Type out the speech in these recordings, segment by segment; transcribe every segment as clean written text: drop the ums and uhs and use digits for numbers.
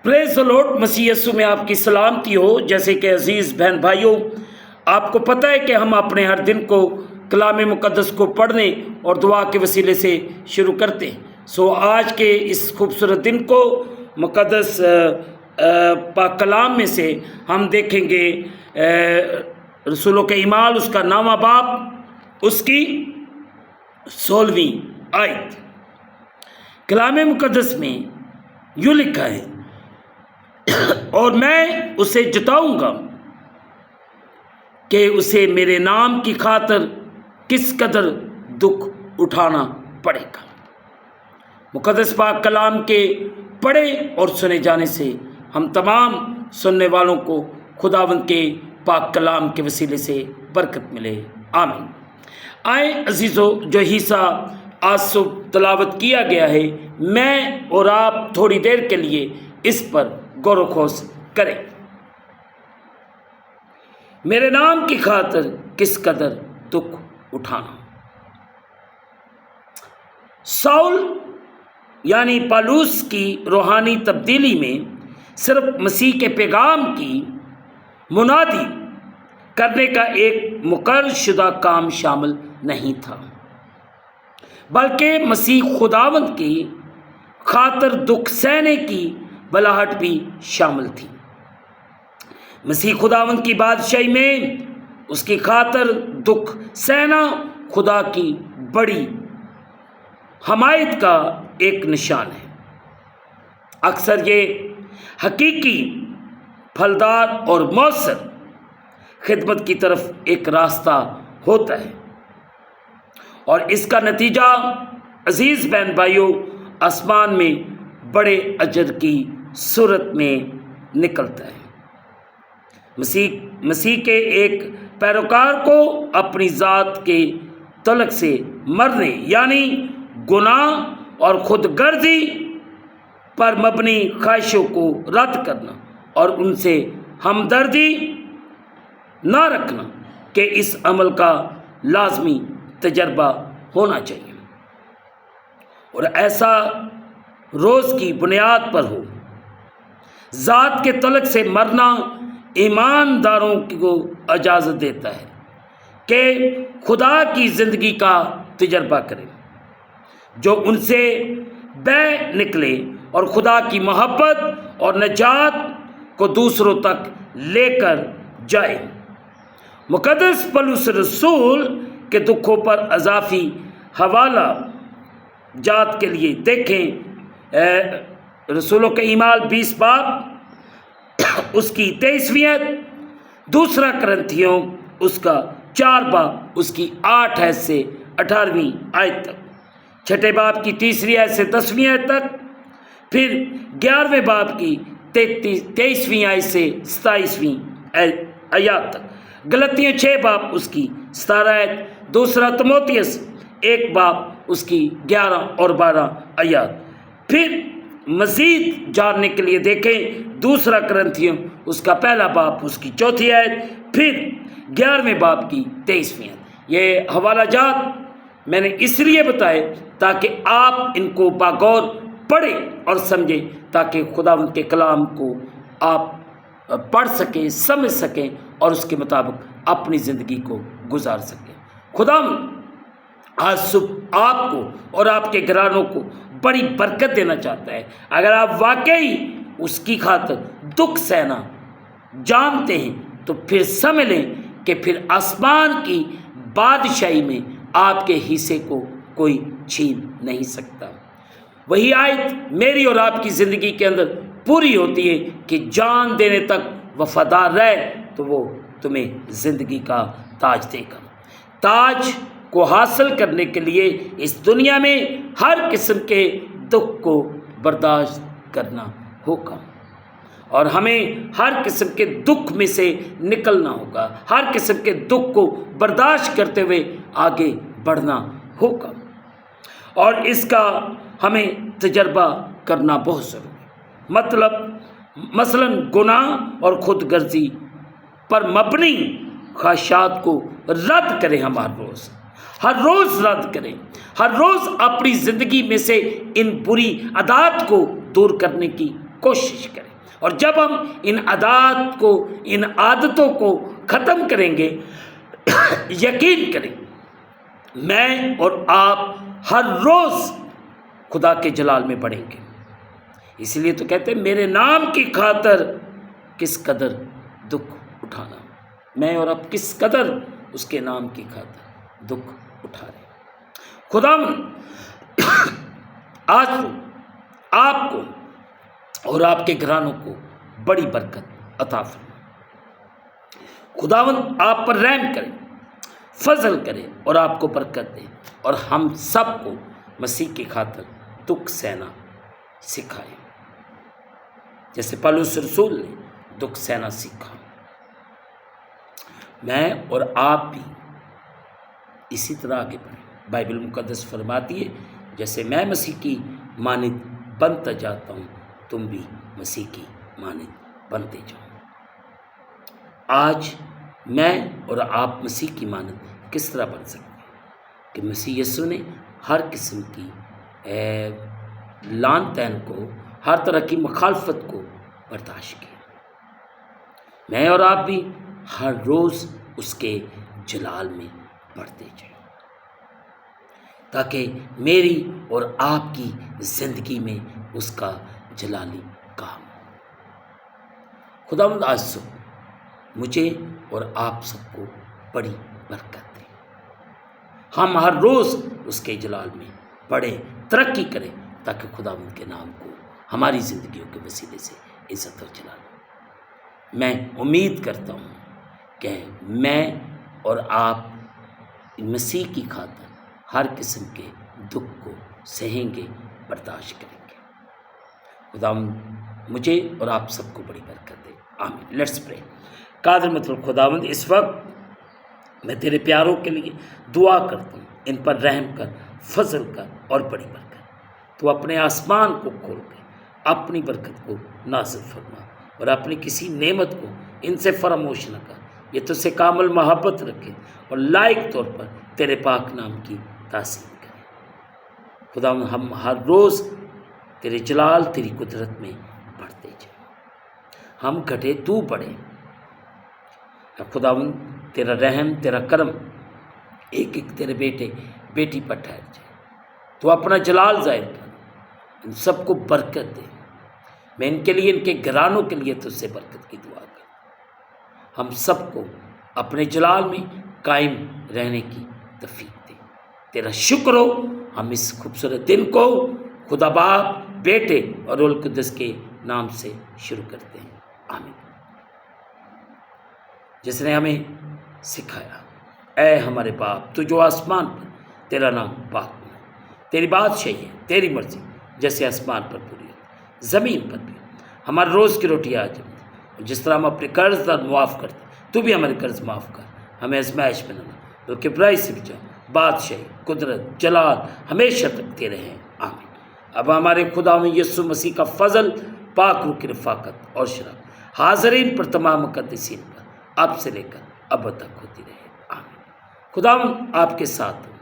پریز دی lord, مسیح یسوع میں آپ کی سلامتی ہو۔ جیسے کہ عزیز بہن بھائیوں، آپ کو پتہ ہے کہ ہم اپنے ہر دن کو کلام مقدس کو پڑھنے اور دعا کے وسیلے سے شروع کرتے ہیں۔ آج کے اس خوبصورت دن کو مقدس پاک کلام میں سے ہم دیکھیں گے رسولوں کے اعمال اس کا 9واں باب اس کی 16ویں آیت۔ کلام مقدس میں یوں لکھا ہے، اور میں اسے جتاؤں گا کہ اسے میرے نام کی خاطر کس قدر دکھ اٹھانا پڑے گا۔ مقدس پاک کلام کے پڑھے اور سنے جانے سے ہم تمام سننے والوں کو خداوند کے پاک کلام کے وسیلے سے برکت ملے، آمین۔ آئیں عزیزو، جو حصہ آج صبح تلاوت کیا گیا ہے، میں اور آپ تھوڑی دیر کے لیے اس پر غور و خوض کریں۔ میرے نام کی خاطر کس قدر دکھ اٹھانا۔ ساؤل یعنی پالوس کی روحانی تبدیلی میں صرف مسیح کے پیغام کی منادی کرنے کا ایک مقرر شدہ کام شامل نہیں تھا، بلکہ مسیح خداوند کی خاطر دکھ سہنے کی بلاہٹ بھی شامل تھی۔ مسیح خداوند کی بادشاہی میں اس کی خاطر دکھ سہنا خدا کی بڑی حمایت کا ایک نشان ہے۔ اکثر یہ حقیقی پھلدار اور مؤثر خدمت کی طرف ایک راستہ ہوتا ہے، اور اس کا نتیجہ عزیز بہن بھائیوں آسمان میں بڑے اجر کی صورت میں نکلتا ہے۔ مسیح کے ایک پیروکار کو اپنی ذات کے تعلق سے مرنے یعنی گناہ اور خود غرضی پر مبنی خواہشوں کو رد کرنا اور ان سے ہمدردی نہ رکھنا کہ اس عمل کا لازمی تجربہ ہونا چاہیے، اور ایسا روز کی بنیاد پر ہو۔ ذات کے تعلق سے مرنا ایمانداروں کو اجازت دیتا ہے کہ خدا کی زندگی کا تجربہ کریں، جو ان سے بہ نکلے اور خدا کی محبت اور نجات کو دوسروں تک لے کر جائے۔ مقدس پولس رسول کے دکھوں پر اضافی حوالہ جات کے لیے دیکھیں رسولوں کے اعمال 20 باب اس کی 23ویں آیت، دوسرا کرنتھیوں اس کا 4 باب اس کی 8 آیت سے 18ویں آیت تک، چھٹے باب کی 3 آیت سے 10ویں آیت تک، پھر 11ویں باب کی 23ویں آیت سے 27ویں آیات تک، گلتیوں 6 باب اس کی 17 آیت، دوسرا تموتھیوس 1 باب اس کی 11 اور 12 آیات۔ پھر مزید جاننے کے لیے دیکھیں دوسرا کرنتھیوں اس کا 1 باب اس کی 4 آیت، پھر 11ویں باب کی 23ویں آیت۔ یہ حوالہ جات میں نے اس لیے بتائے تاکہ آپ ان کو باغور پڑھیں اور سمجھیں، تاکہ خداوند کے کلام کو آپ پڑھ سکیں، سمجھ سکیں اور اس کے مطابق اپنی زندگی کو گزار سکیں۔ خداوند آج صبح آپ کو اور آپ کے گھرانوں کو بڑی برکت دینا چاہتا ہے۔ اگر آپ واقعی اس کی خاطر دکھ سہنا جانتے ہیں تو پھر سمجھ لیں کہ پھر آسمان کی بادشاہی میں آپ کے حصے کو کوئی چھین نہیں سکتا۔ وہی آیت میری اور آپ کی زندگی کے اندر پوری ہوتی ہے کہ جان دینے تک وفادار رہے تو وہ تمہیں زندگی کا تاج دے گا۔ تاج کو حاصل کرنے کے لیے اس دنیا میں ہر قسم کے دکھ کو برداشت کرنا ہوگا، اور ہمیں ہر قسم کے دکھ میں سے نکلنا ہوگا، ہر قسم کے دکھ کو برداشت کرتے ہوئے آگے بڑھنا ہوگا، اور اس کا ہمیں تجربہ کرنا بہت ضروری ہے۔ مثلاً گناہ اور خود غرضی پر مبنی خواہشات کو رد کریں، ہر روز رد کریں، ہر روز اپنی زندگی میں سے ان بری عادات کو دور کرنے کی کوشش کریں۔ اور جب ہم ان عادتوں کو ختم کریں گے، یقین کریں میں اور آپ ہر روز خدا کے جلال میں بڑھیں گے۔ اس لیے تو کہتے ہیں میرے نام کی خاطر کس قدر دکھ اٹھانا، میں اور آپ کس قدر اس کے نام کی خاطر دکھ اٹھا رہے ہیں۔ خدا آج آپ کو اور آپ کے گھرانوں کو بڑی برکت عطا فرمائے۔ خداوند آپ پر رحم کرے، فضل کرے اور آپ کو برکت دے، اور ہم سب کو مسیح کی خاطر دکھ سہنا سکھائے، جیسے پولس رسول نے دکھ سہنا سیکھا۔ میں اور آپ بھی اسی طرح آگے بڑھیں۔ بائبل مقدس فرماتی ہے جیسے میں مسیح کی مانند بنتا جاتا ہوں، تم بھی مسیح کی مانند بنتے جاؤ۔ آج میں اور آپ مسیح کی مانند کس طرح بن سکتے ہیں کہ مسیح یسوع نے ہر قسم کی لعن طعن کو، ہر طرح کی مخالفت کو برداشت کیا۔ میں اور آپ بھی ہر روز اس کے جلال میں بڑھتے جائیں، تاکہ میری اور آپ کی زندگی میں اس کا جلالی کام ہو۔ خداوند آج صبح مجھے اور آپ سب کو بڑی برکت دے، ہم ہر روز اس کے جلال میں بڑھیں، ترقی کریں، تاکہ خداوند کے نام کو ہماری زندگیوں کے وسیلے سے عزت اور جلال ہو۔ میں امید کرتا ہوں کہ میں اور آپ مسیح کی خاطر ہر قسم کے دکھ کو سہیں گے، برداشت کریں گے۔ خداوند مجھے اور آپ سب کو بڑی برکت دے، آمین۔ لیٹس پرے۔ قادر مطلب خداوند، اس وقت میں تیرے پیاروں کے لیے دعا کرتا ہوں، ان پر رحم کر، فضل کر اور بڑی برکت۔ تو اپنے آسمان کو کھول کے اپنی برکت کو نازل فرما، اور اپنی کسی نعمت کو ان سے فراموش نہ کر۔ یہ تجھ سے کامل محبت رکھے اور لائق طور پر تیرے پاک نام کی تعظیم کرے۔ خداوند ہم ہر روز تیرے جلال، تیری قدرت میں بڑھتے جائیں، ہم گھٹے تو بڑھے۔ خداوند تیرا رحم، تیرا کرم ایک ایک تیرے بیٹے بیٹی پر ٹھہر جائے، تو اپنا جلال ظاہر کر، ان سب کو برکت دے۔ میں ان کے لیے، ان کے گھرانوں کے لیے تجھ سے برکت کی دعا کروں۔ ہم سب کو اپنے جلال میں قائم رہنے کی توفیق دے۔ تیرا شکر ہو، ہم اس خوبصورت دن کو خدا باپ، بیٹے اور روح القدس کے نام سے شروع کرتے ہیں، آمین۔ جس نے ہمیں سکھایا، اے ہمارے باپ تو جو آسمان پر، تیرا نام پاک ہو، تیری بادشاہی ہے، تیری مرضی جیسے آسمان پر پوری ہو، زمین پر بھی۔ ہمارے روز کی روٹی آج ہمیں دے، جس طرح ہم اپنے قرض دار معاف کرتے، تو بھی ہمارے قرض معاف کر، ہمیں آزمائش میں نہ لا بلکہ برائی سے بچا۔ بادشاہی، قدرت، جلال ہمیشہ تک تیرے ہیں، آمین۔ اب ہمارے خدا میں یسوع مسیح کا فضل، پاک روح کی رفاقت اور شرکت حاضرین پر، تمام مقدسین پر، اب سے لے کر اب تک ہوتی رہے، آمین۔ خدا آپ کے ساتھ ہوں۔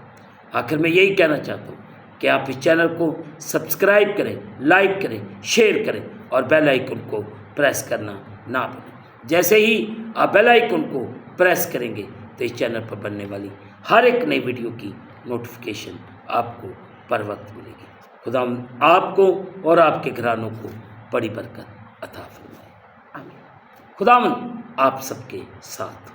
آخر میں یہی کہنا چاہتا ہوں کہ آپ اس چینل کو سبسکرائب کریں، لائک کریں، شیئر کریں اور بیل آئیکن کو پریس کرنا نہ بھولیں۔ جیسے ہی آپ بیل آئیکن کو پریس کریں گے تو اس چینل پر بننے والی ہر ایک نئی ویڈیو کی نوٹیفیکیشن آپ کو پر وقت ملے گی۔ خدا آپ کو اور آپ کے گھرانوں کو بڑی برکت عطا فرمائے، آمین۔ خدا آپ سب کے ساتھ۔